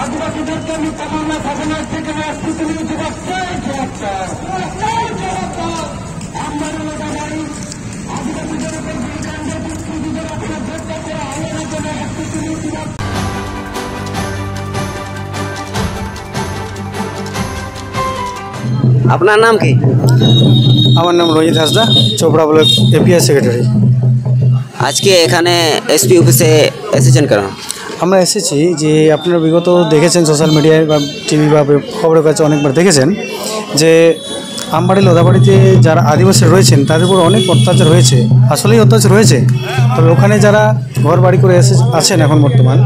আদিবাসীদের জন্য তামান্না শাসনের থেকে রাজনীতি যুবক আমদানি লোকাবাড়ি আদিবাসীদের উপর বিকাণ্ডে দুষ্কৃতীদের আপনার গ্রেপ্তার করে আইনের জন্য রাজনীতি যুবক। আপনার নাম কি? আমার নাম Ranjit Hansda, Chopra block API secretary. আজকে এখানে এসপি অফিসে এসেছেন কেন? আমরা এসেছি যে আপনারা বিগত দেখেছেন সোশ্যাল মিডিয়ায় বা টিভি বা খবরের কাছে অনেকবার দেখেছেন যে আমবাড়ি লোধাবাড়িতে যারা আদিবাসী রয়েছেন তাদের উপর অনেক অত্যাচার হয়েছে, আসলেই অত্যাচার হয়েছে। তবে ওখানে যারা ঘর বাড়ি করে আছেন এখন বর্তমান,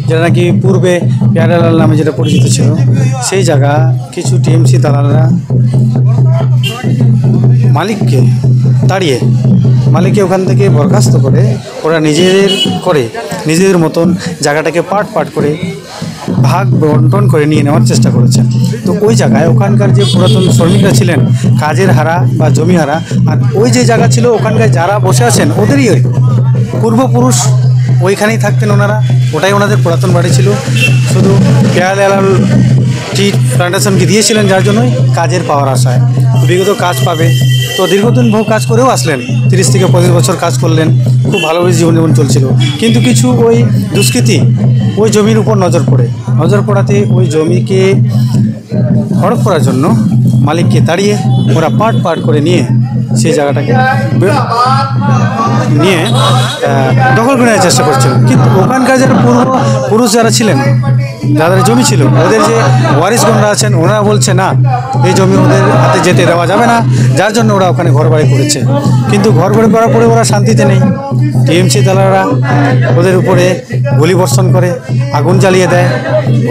যেটা নাকি পূর্বে পেয়ারালাল নামে যেটা পরিচিত ছিল, সেই জায়গা কিছু টিএমসি দালালরা মালিককে তাড়িয়ে মালিককে ওখান থেকে বরখাস্ত করে ওরা নিজেদের মতন জায়গাটাকে পাট করে ভাগ বন্টন করে নিয়ে নেওয়ার চেষ্টা করেছেন। তো ওই জায়গায় ওখানকার যে পুরাতন শ্রমিকরা ছিলেন কাজের হারা বা জমি হারা, আর ওই যে জায়গা ছিল ওখানকার যারা বসে আছেন ওদেরই পূর্বপুরুষ ওইখানেই থাকতেন ওনারা, ওটাই ওনাদের পুরাতন বাড়ি ছিল। শুধু পেয়ারালাল টি প্লান্টেশনকে দিয়েছিলেন যার জন্যই কাজের পাওয়ার আশায় বিগত কাজ পাবে। তো দীর্ঘদিন বহু কাজ করেও আসলেন, 30 থেকে 35 বছর কাজ করলেন, খুব ভালোভাবে জীবনযাপন চলছিল। কিন্তু কিছু ওই দুষ্কৃতী ওই জমির উপর নজর পড়াতে ওই জমিকে হড়প করার জন্য মালিককে তাড়িয়ে ওরা পাট করে নিয়ে সেই জায়গাটাকে নিয়ে দখল করে নেওয়ার চেষ্টা করছিল। কিন্তু ওখানকার যারা পুরুষ যারা ছিলেন, যাদের জমি ছিল, ওদের যে ওয়ারিশগণরা আছেন ওনারা বলছে না, এই জমি ওদের হাতে যেতে দেওয়া যাবে না, যার জন্য ওরা ওখানে ঘর বাড়ি করেছে। কিন্তু ঘর বাড়ি করার পরে ওরা শান্তিতে নেই। টিএমসি দালালরা ওদের উপরে গুলি বর্ষণ করে, আগুন জ্বালিয়ে দেয়,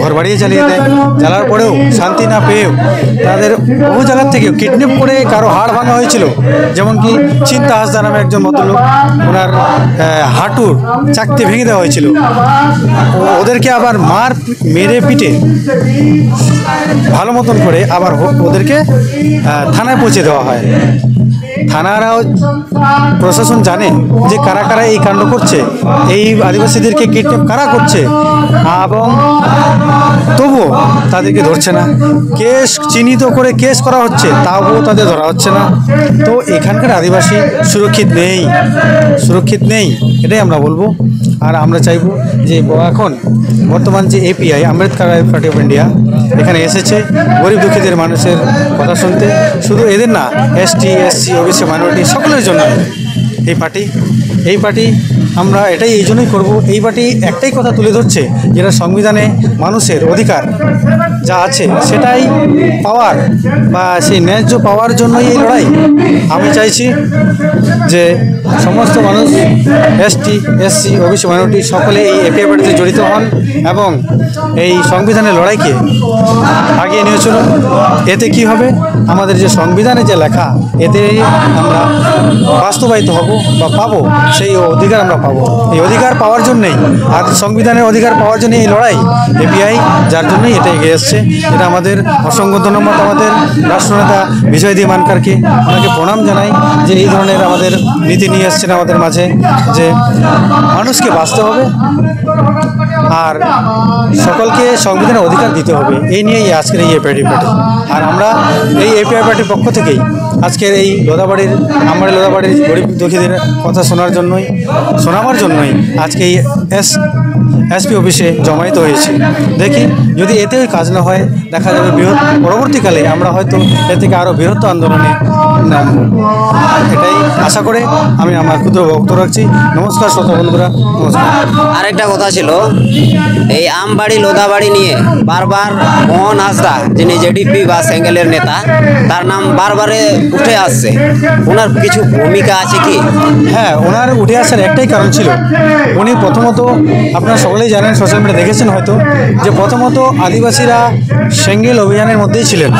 ঘর বাড়িয়ে জ্বালিয়ে দেয়। জ্বালার পরেও শান্তি না পেয়েও তাদের বহু জায়গার থেকেও কিডন্যাপ করে কারো হাড় ভাঙা হয়েছিল। যেমন কি চিন্তা হাসদা নামে একজন ভদ্রলোক, ওনার হাঁটুর চাকতি ভেঙে দেওয়া হয়েছিল। ওদেরকে আবার মেরে পিটে ভালো মতন করে আবার ওদেরকে থানায় পৌঁছে দেওয়া হয়। থানারাও প্রশাসন জানে যে কারা এই কাণ্ড করছে, এই আদিবাসীদেরকে কিডন্যাপ কারা করছে, এবং তবুও তাদেরকে ধরছে না। কেস চিহ্নিত করে কেস করা হচ্ছে, তাও তাদের ধরা হচ্ছে না। তো এখানকার আদিবাসী সুরক্ষিত নেই, এটাই আমরা বলবো। আর আমরা চাইবো যে এখন বর্তমান যে API Ambedkar party of India এখানে এসেছে গরিব দুঃখীদের মানুষের কথা শুনতে, শুধু এদের না, এসটি এসসি ওবিসি মাইনরিটি সকলের জন্য এই পার্টি আমরা এটাই এই জন্যই করবো। এই পার্টি একটাই কথা তুলে ধরছে, যেটা সংবিধানে মানুষের অধিকার যা আছে সেটাই পাওয়ার বা সেই ন্যায্য পাওয়ার জন্যই এই লড়াই। আমি চাইছি যে সমস্ত মানুষ এসটি এসসি ওবিসি মাইনরিটি সকলে এই এপিআই পার্টিতে জড়িত হন এবং এই সংবিধানের লড়াইকে আগিয়ে নিয়ে চলুন। এতে কি হবে, আমাদের যে সংবিধানে যে লেখা এতে আমরা বাস্তবায়িত হব বা পাবো, সেই অধিকার আমরা পাবো। এই অধিকার পাওয়ার জন্যই, আর সংবিধানের অধিকার পাওয়ার জন্য এই লড়াই এপিআই, যার জন্যই এটা এগিয়ে এসছে। এটা আমাদের অসংখ্য ধন্যবাদ আমাদের রাষ্ট্রনেতা বিজয় দী মানকারকে, ওনাকে প্রণাম জানাই যে এই ধরনের আমাদের নীতি নিয়ে এসছেন আমাদের মাঝে, যে মানুষকে বাঁচতে হবে আর সকলকে সংবিধানের অধিকার দিতে হবে। এই নিয়েই আজকের এই এপিআই পার্টি। আর আমরা এই এপিআই পার্টির পক্ষ থেকেই আজকের এই আমবাড়ি লোধাবাড়ির গরিব দুঃখীদের কথা শোনাবার জন্যই আজকে এই এসপি অফিসে জমায়েত হয়েছে। দেখি যদি এতেও কাজ না হয়, দেখা যাবে পরবর্তীকালে আমরা হয়তো এ থেকে আরও বৃহত্তর আন্দোলনে নামব। এটাই আশা করে আমি আমার ক্ষুদ্র বক্তব্য রাখছি। নমস্কার শ্রোতা বন্ধুরা, নমস্কার। আরেকটা কথা ছিল, এই আমবাড়ি লোধাবাড়ি নিয়ে বারবার মোহন হাসদা, যিনি জেডিপি বা সেঙ্গেলের নেতা, তার নাম বারবারে উঠে আসছে। ওনার কিছু ভূমিকা আছে কি? হ্যাঁ, ওনার উঠে আসার একটাই কারণ ছিল, উনি প্রথমত আপনারা সকলেই জানেন, সোশ্যাল মিডিয়া দেখেছেন হয়তো, যে প্রথমত আদিবাসীরা সেঙ্গেল অভিযানের মধ্যেই ছিলেন।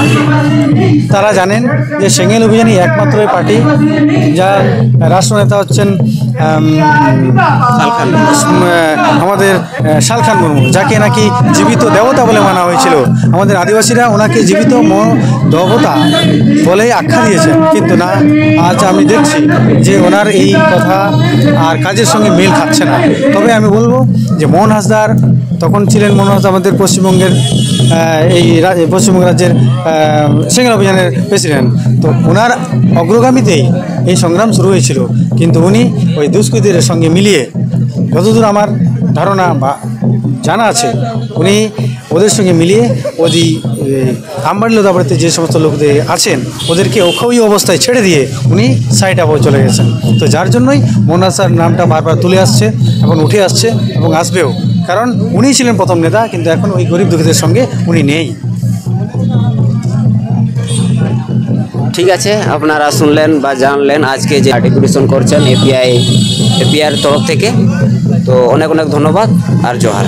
তারা জানেন যে সেঙ্গেল অভিযানই একমাত্র পার্টি যার রাষ্ট্রনেতা হচ্ছেন আমাদের শালখান মুর্মু, যাকে নাকি জীবিত দেবতা বলে মানা হয়েছিল। আমাদের আদিবাসীরা ওনাকে জীবিত দেবতা বলেই আখ্যা দিয়েছেন, কিন্তু না, আজ আমি দেখছি যে ওনার এই কথা আর কাজের সঙ্গে মিল খাচ্ছে না। তবে আমি বলবো যে মোহন হাসদার তখন ছিলেন, মোহন হাসদা আমাদের পশ্চিমবঙ্গের পশ্চিমবঙ্গ রাজ্যের সেঙ্গেল অভিযানের প্রেসিডেন্ট। তো ওনার অগ্রগামীতেই এই সংগ্রাম শুরু হয়েছিল, কিন্তু উনি ওই দুষ্কৃতীদের সঙ্গে মিলিয়ে, যতদূর আমার ধারণা বা জানা আছে, উনি ওদের সঙ্গে মিলিয়ে ওই আমবাড়ি লোদাবাড়িতে যে সমস্ত লোকদের আছেন ওদেরকে অক্ষয়ী অবস্থায় ছেড়ে দিয়ে উনি সাইড আপ চলে গেছেন। তো যার জন্যই মোহন হাসদার নামটা বারবার তুলে আসছে, এখন উঠে আসছে এবং আসবেও, কারণ উনিই ছিলেন প্রথম নেতা, কিন্তু এখন ওই গরিব দুঃখীদের সঙ্গে উনি নেই। ঠিক আছে, আপনারা শুনলেন বা জানলেন আজকে যে ডেপুটেশন করছেন এপিআইয়ের তরফ থেকে। তো অনেক অনেক ধন্যবাদ আর জোহার।